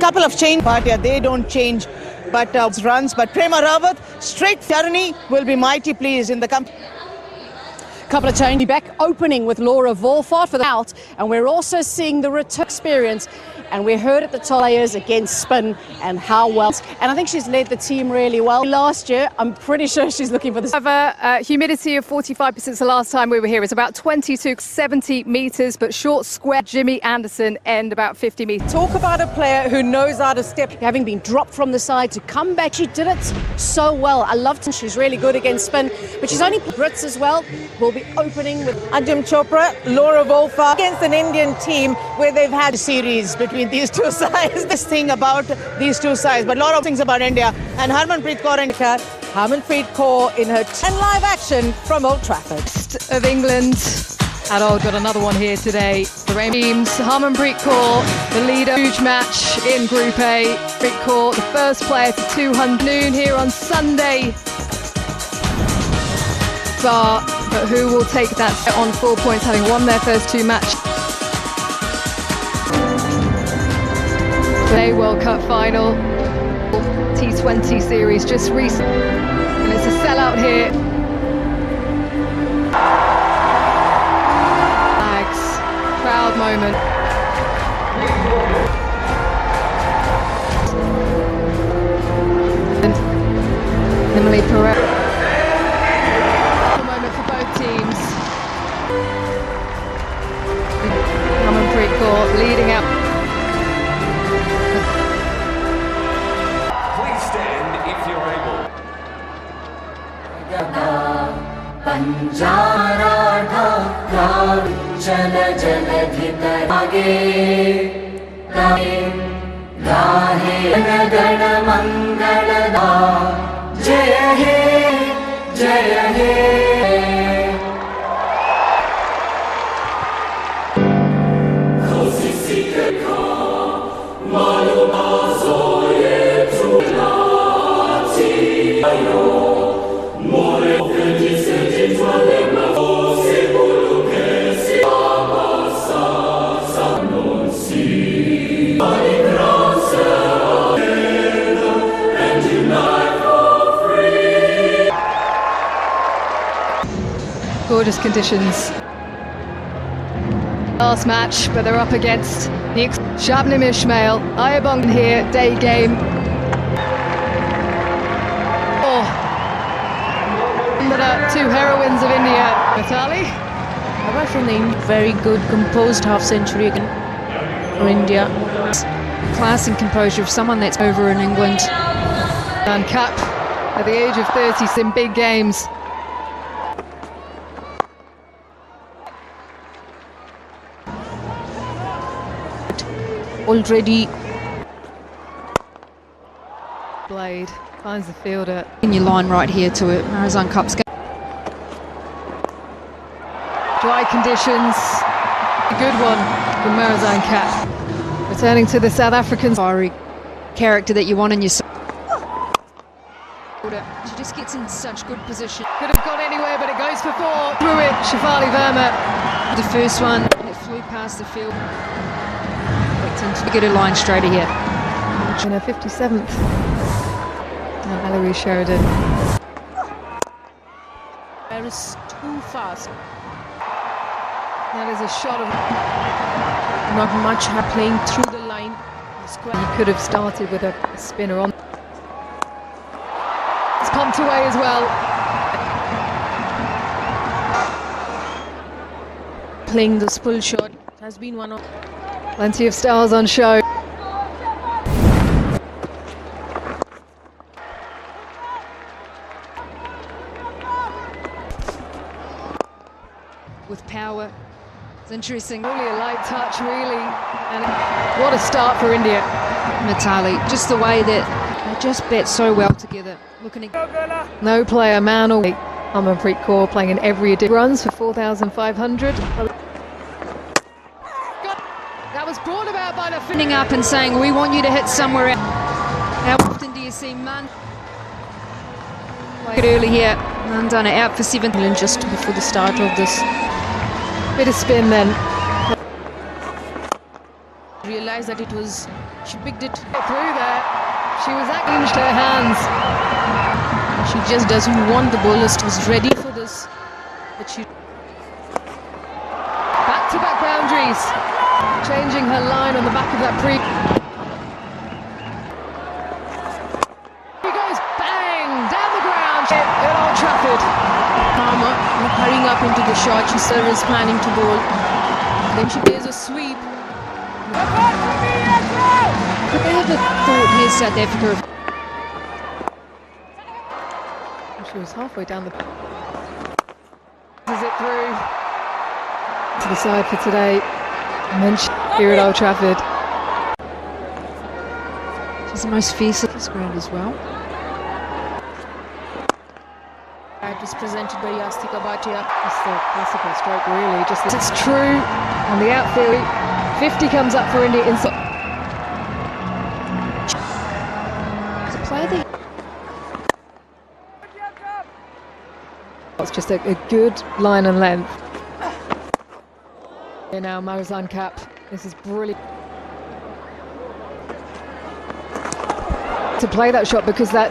couple of change, but yeah, they don't change. But runs. But Prema Rawat, straight Tharani will be mighty pleased in the company. Couple of changes back opening with Laura Wolfart for the out, and we're also seeing the return experience, and we heard at the top players against spin and how well, and I think she's led the team really well last year. I'm pretty sure she's looking for this. However, humidity of 45% since the last time we were here. It's about 20 to 70 metres, but short square. Jimmy Anderson end about 50 metres. Talk about a player who knows how to step, having been dropped from the side to come back. She did it so well. I loved her. She's really good against spin, but she's only Brits as well. Will be opening with Ajam Chopra, Laura Wolfart against an Indian team where they've had a series between these two sides. This thing about these two sides, but a lot of things about India. And Harmanpreet Kaur and Harmanpreet Kaur in her 10 live action from Old Trafford. Of England. Harold got another one here today. The Rainbow teams, Harmanpreet Kaur, the leader. Huge match in Group A. Harmanpreet Kaur, the first player to 200 noon here on Sunday. But who will take that set on 4 points, having won their first two matches? The World Cup final, T20 series just recently, and it's a sellout here. Flags, proud moment. And Emily Perez. Harmanpreet Kaur leading out. Please stand if you're able. Jaya He, Jaya He. Gorgeous conditions. Last match, but they're up against the Shabnim Ismail. Ayabong here, day game. Two heroines of India. Mitali. Apart from the very good composed half century for India. Class and composure of someone that's over in England. And cap at the age of 30 in big games. Already Blade finds the fielder. in your line right here to it. Marizan Cup's game. Dry conditions. A good one from Marizan Cap. Returning to the South Africans. Fiery character that you want in your side. She just gets in such good position. Could have gone anywhere, but it goes for four. Through it, Shafali Verma. The first one, it flew past the field. To get a line straighter here. In her 57th. Now Valerie Sheridan. Paris too fast. That is a shot of... Not much playing through the line. You could have started with a spinner on. It's pumped away as well. Playing this full shot has been one of... Plenty of stars on show. With power. It's interesting. Only a light touch, really. And what a start for India. Mitali, just the way that they just bet so well together. Looking at... No player, man or Harmanpreet Kaur playing in every edition. Runs for 4,500. That was brought about by the Standing up and saying, we want you to hit somewhere else. How often do you see Man? Early here, Mandana out for 7 just before the start of this. Bit of spin then. Really realized that she picked it. Through there, she was changed her hands. She just doesn't want the bowlers to be ready for this. But she Back-to-back boundaries. Changing her line on the back of that pre. She goes bang down the ground at Old Trafford. Palmer hurrying up into the shot. She still is planning to bowl. Then she plays a sweep. Could they have the thought here, South Africa? She was halfway down the. Is it through to the side for today? And then here at Old Trafford. She's the most fierce at this ground as well. It was presented by Yastika Bhatia. It's the classical stroke, really. Just it's true on the outfield. 50 comes up for India inside. To play the. It's just a good line and length. Here now, Marizan Cap. This is brilliant. To play that shot because that.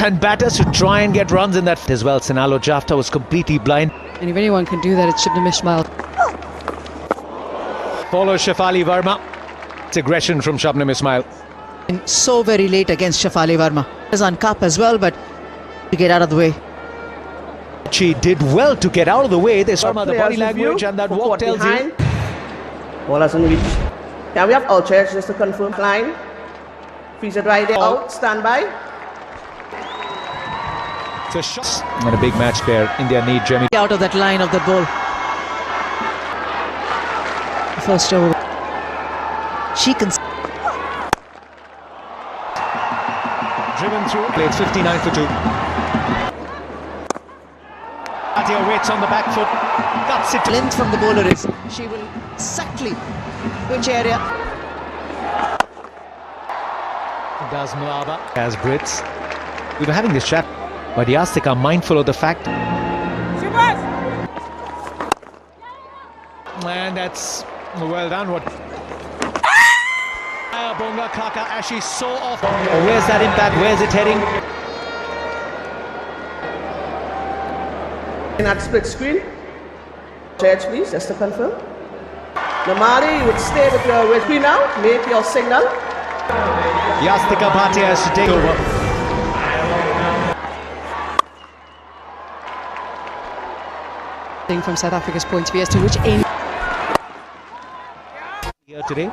And batters to try and get runs in that as well. Sinalo Jafta was completely blind. And if anyone can do that, it's Shubham Ismail. Follows Shafali Verma. It's aggression from Shubham Ismail. So very late against Shafali Verma. Is on cup as well, but to get out of the way. She did well to get out of the way. There's the body language and that walk tells you. Ball hasn't reached. Can we have all chairs just to confirm line? Freeze it right there. Out, stand by. It's a shot. And a big match there. India need Jemmy. Out of that line of the ball. First over. She can. Driven through. Plays 59 for 2. Bhatia waits on the back foot. Cuts it. Length from the bowler is. She will exactly which area. Does Mulaba as Brits. We were having this chat, but Yastik are mindful of the fact. And that's well done. What? Bonga Kaka as she saw off. Where's that impact? Where's it heading? In that split screen. Chairs, please, just to confirm. Normally, you would stay with your red screen now. Make your signal. Yastika Bhatia has to take over. From South Africa's point of view as to which end. Here today.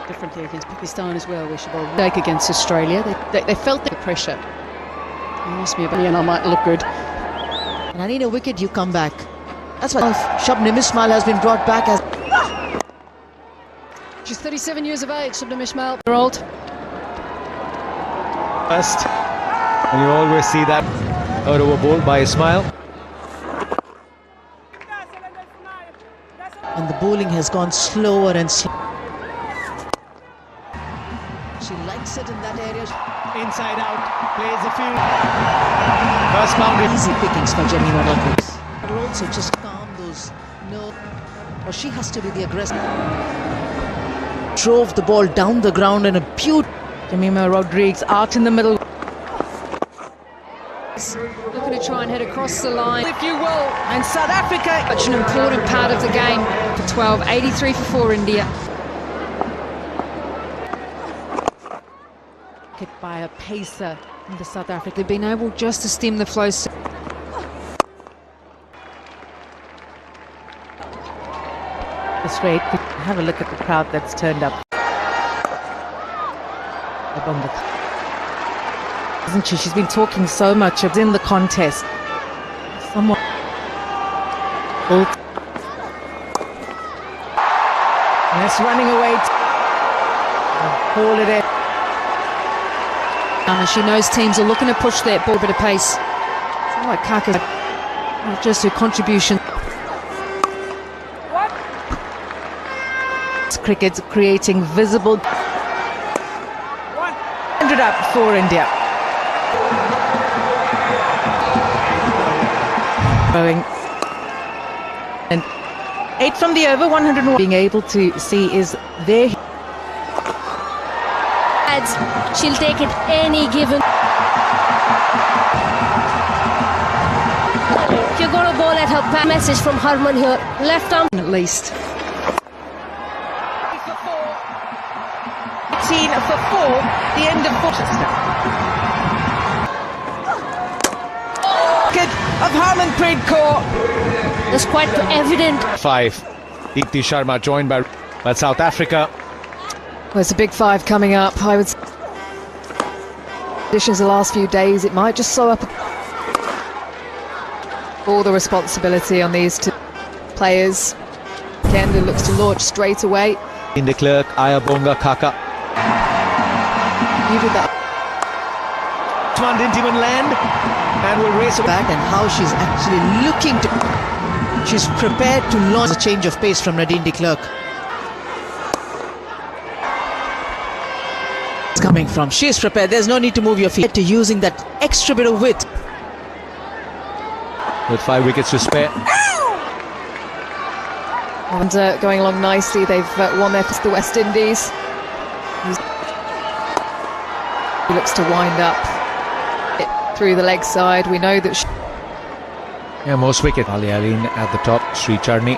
Differently against Pakistan as well, where she bowled back against Australia. They felt the pressure. You asked me about and I might look good. And I need a wicket, you come back. That's why Shubham Ismail has been brought back as. She's 37 years of age, Shubham Ismail. Old. First, and you always see that out of a ball by Ismail. And the bowling has gone slower and slower. She likes it in that area. Inside out, plays the field. First boundary. Easy pickings for Jemima Rodriguez. So just calm those nerves. Or she has to be the aggressor. Drove the ball down the ground in a beautiful. Jemima Rodriguez out in the middle. Looking to try and head across the line, If you will, and South Africa. such an important part of the game. For 12, 83 for 4 India. Hit by a pacer in the South Africa. They've been able just to stem the flow. This rate, have a look at the crowd that's turned up. Isn't she? She's been talking so much. It's in the contest. Someone. And it's running away. Hold it in. And she knows teams are looking to push that ball a bit of pace. It's like Kaka, not just her contribution. Cricket's creating visible. 100 up for India. Going. And 8 from the over, 101. Being able to see is there. She'll take it any given. If you're going to bowl at her, message from Harman here. Left arm At least. 18 for 4, the end of of Harmanpreet Kaur. is quite evident. 5. Deepti Sharma joined by South Africa. Well, it's a big 5 coming up. I would say conditions the last few days, it might just slow up all the responsibility on these two players. Kenda looks to launch straight away. In de Klerk, Ayabonga Kaka. You did that. One didn't even land and will race Back and how she's actually looking to. She's prepared to launch a change of pace from Nadine de Klerk. It's coming from. She's prepared. There's no need to move your feet. To using that extra bit of width. with 5 wickets to spare. And going along nicely, they've won their first, the West Indies. He looks to wind up it through the leg side. We know that Most wicket. Alialin at the top, Sri Charni.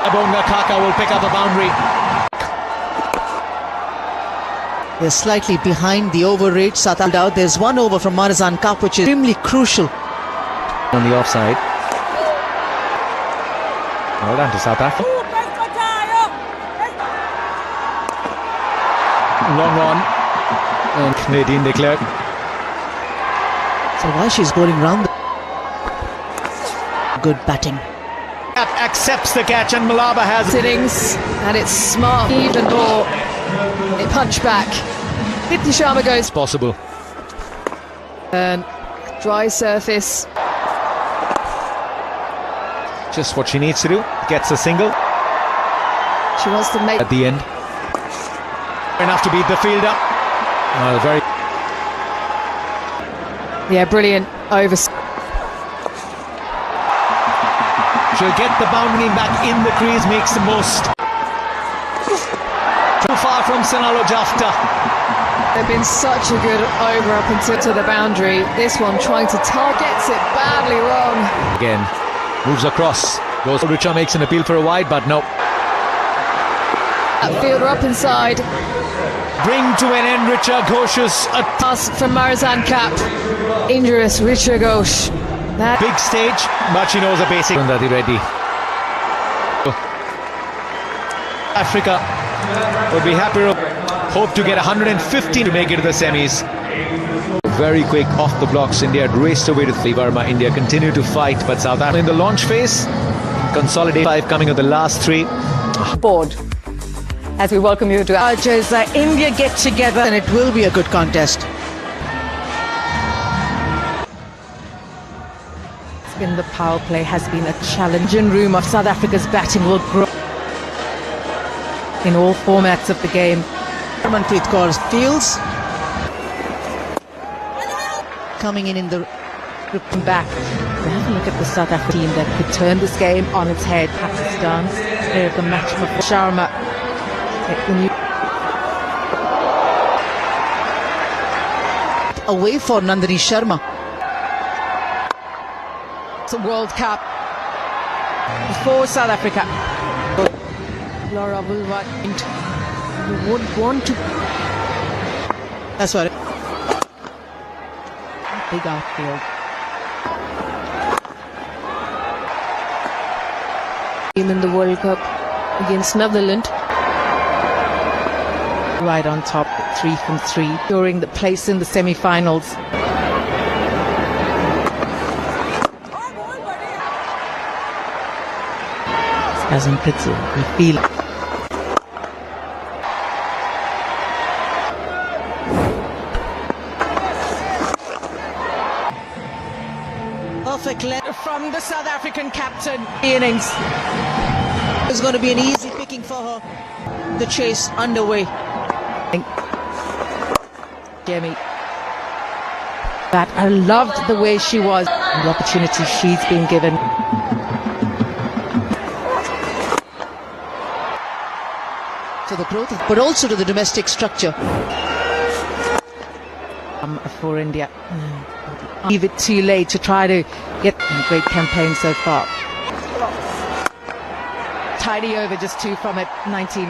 Abonga Kaka will pick up a boundary. They're slightly behind the over rate. Satal out. There's one over from Marizan Cup, which is extremely crucial. On the offside. Well done to South Africa. Long on. And Nadine de Klerk. So while she's going round, good batting. Accepts the catch, and Malaba has innings, and it's smart, even more. It punch back. Deepti Sharma goes possible. And dry surface. Just what she needs to do. Gets a single She wants to make at the end. Enough to beat the fielder. Very. yeah, brilliant over. She'll get the boundary back in the crease, makes the most. Too far from Sanalo Jafta. They've been such a good over up until to the boundary. This one trying to gets it badly wrong. Again, moves across. Goes. Richa makes an appeal for a wide, but no. That fielder up inside. Bring to an end Richa Ghosh's Pass from Marizan Cap. Injurious Richa Ghosh. That big stage, but she knows the basic. Sundari Reddy. Africa would be happy. Hope to get 150 to make it to the semis. Very quick off the blocks. India had raced away to Verma. India continue to fight, but South Africa in the launch phase. Consolidate 5 coming of the last 3. Board. As we welcome you to our India get together, and it will be a good contest. In the power play has been a challenging room of South Africa's batting will grow in all formats of the game. Harmanpreet Kaur fields. Coming in the Back. Have a look at the South African team that could turn this game on its head. Pakistan, player of the match before Sharma. away for Nandini Sharma. It's a World Cup for South Africa. Laura will would want to. That's what. Big outfield. Game in the World Cup against Netherlands. Right on top, 3 from 3, securing the place in the semi-finals. Hasn't Pitzel, we feel it. Perfect left From the South African captain, innings. is going to be an easy picking for her. The chase underway. Jamie. That I loved the way she was, the opportunity she's been given. to the growth, but also to the domestic structure. For India. Leave it too late to try to get a great campaign so far. Tidy over, just 2 from it, 19.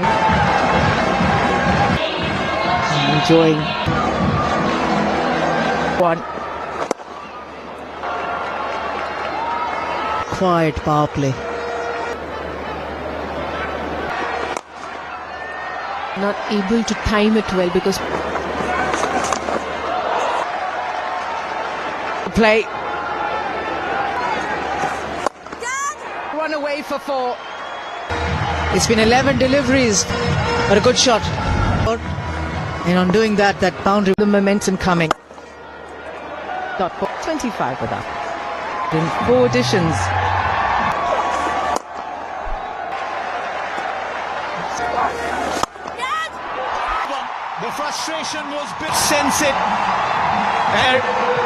Enjoying one. Quiet power play. Not able to time it well because Play. Run away for 4. It's been 11 deliveries, but a good shot. And on doing that, that boundary. The momentum coming. Got 25 with that. In 4 additions. The frustration was big. Sense it. Her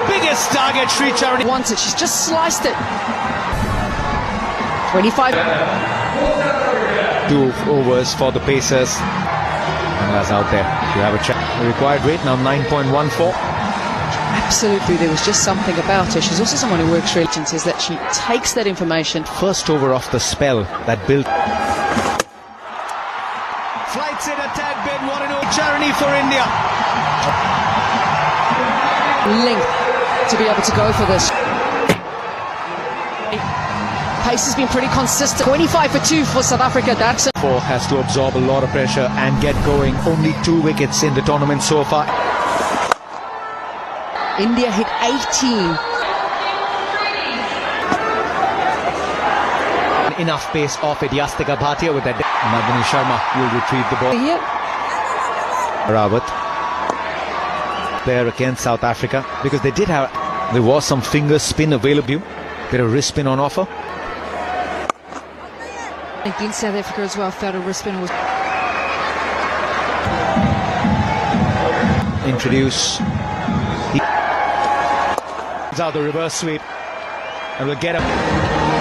biggest target, Sri Charani. Wants it. She's just sliced it. 25. 2 overs for the Pacers. And that's out there. You have a check. The required rate now 9.14. Absolutely, there was just something about her. She's also someone who works really and says that she takes that information. First over off the spell that built. Flights in a tad bit. What an Charani for India. Length to be able to go for this. Pace has been pretty consistent. 25 for 2 for South Africa. That's it. Has to absorb a lot of pressure and get going. Only 2 wickets in the tournament so far. India hit 18. Enough pace off it. Yastika Bhatia with that. Nandini Sharma will retrieve the ball. Here. Rawat there against South Africa because there was some finger spin available. Bit of wrist spin on offer. against South Africa as well, felt a wrist spin was. Introduce. Out the reverse sweep and we'll get him.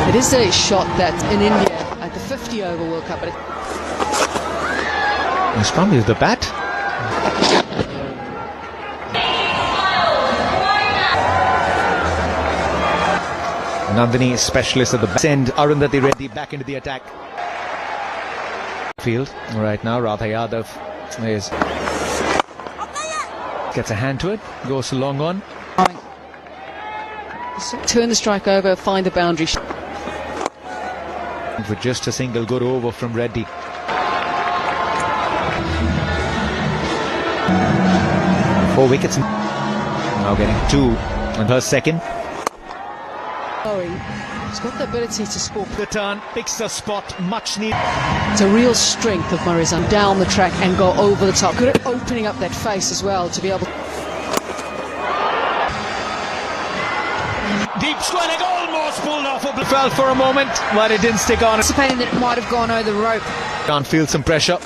It is a shot that in India at the 50 over World Cup, but It's probably the bat. Nandini, specialist at the back. Send Arundhati Reddy back into the attack. Field right now. Radha Yadav gets a hand to it. Goes a long on. turn the strike over, find the boundary. For just a single good over from Reddy. Four wickets. Now getting 2 on her second. He's got the ability to score. The turn, picks the spot, much needed. It's a real strength of Marizan down the track and go over the top. Good at opening up that face as well to be able. Deep square leg almost pulled off. Fell for a moment, but it didn't stick on. Anticipating that it might have gone over the rope. Can't feel some pressure.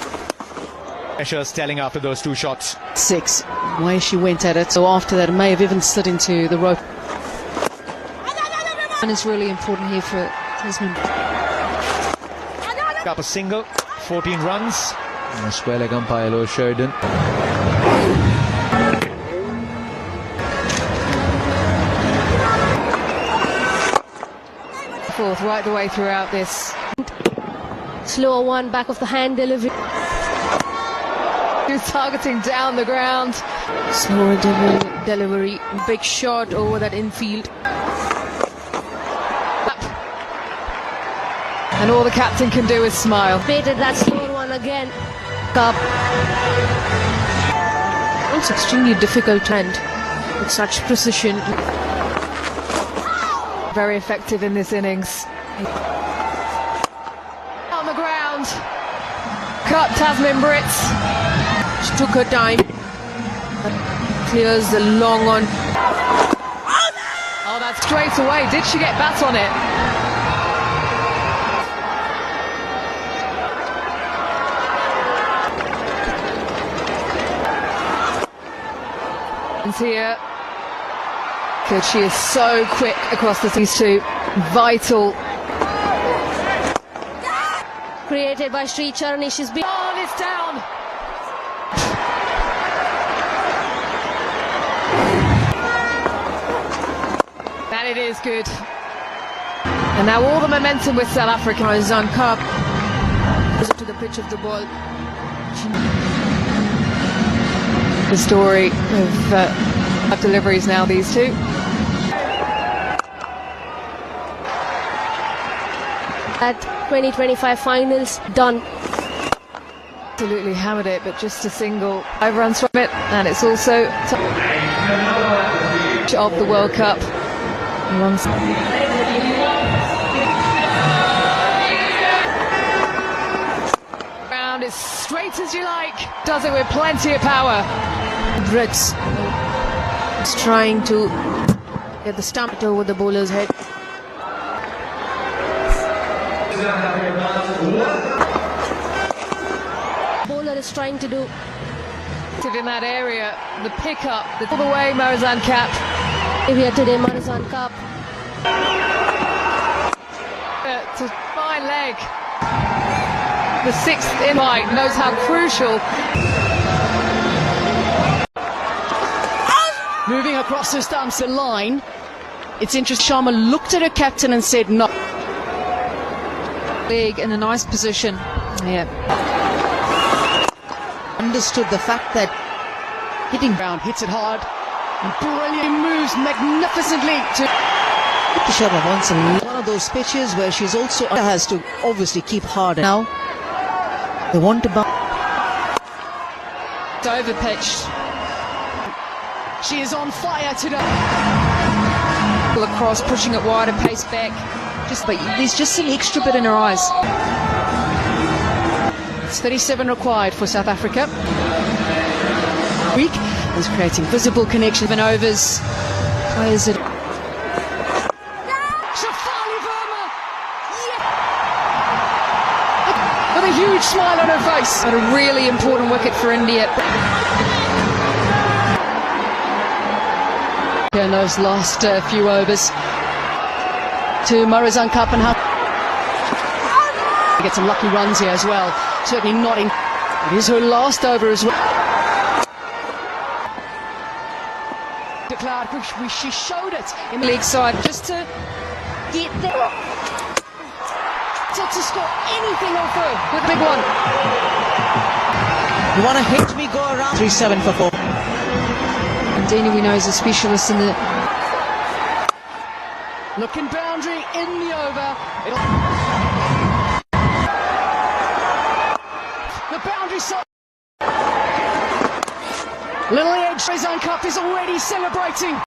Pressure's telling after those 2 shots. 6, way she went at it. So after that, it may have even slid into the rope. And it's really important here for Tasman. Up a single, 14 runs. And a square leg umpire, Low Sheridan. Fourth, right the way throughout this. Slower one, back of the hand delivery. He was targeting down the ground. Slower delivery, big shot over that infield. And all the captain can do is smile. Baited that slower one again. Up. It's extremely difficult to end with such precision. Very effective in this innings. On the ground. Cut Tasman Brits. She took her time. Clears the long on. Oh, that's straight away. Did she get bat on it? Here. Good, she is so quick across these two. Vital. created by Sri Charani. She's been. Oh, and it's down. And it is good. And now all the momentum with South Africa is on cup. To the pitch of the ball. The story of deliveries now, these two. At 2025 finals, done. Absolutely hammered it, but just a single 5 runs from it, and it's also of the World Cup. Round as straight as you like, does it with plenty of power. Brits is trying to get the stump over the bowler's head. Bowler is trying to do. In that area, the pickup, all the way Marizan Cap. Here today, Marizan Cup. It's a fine leg. The 6th in line knows how crucial. Moving across the stumps and line. It's interesting. Sharma looked at her captain and said no. Leg in a nice position. Yeah. Understood the fact that hitting Round hits it hard. And brilliant moves magnificently to. the Sharma wants one of those pitches where she's also has to obviously keep hard. Now they want to bounce. It's overpitched. She is on fire today. Across, pushing it wider, pace back. But there's just an extra bit in her eyes. It's 37 required for South Africa. Week is creating visible connection and overs. Players that Shafali Verma! Yeah! With a huge smile on her face. got a really important wicket for India. In those last few overs to Marizan Cup and how get some lucky runs here as well. Certainly not in. It is her last over as well. Declared, she showed it in the League side just to get there. To score anything off her with a big one. You want to hit me? Go around. 3-7 for 4. Dina, we know, is a specialist in the. Looking boundary in the over. The boundary side. Little edge. Marizan Cup is already celebrating.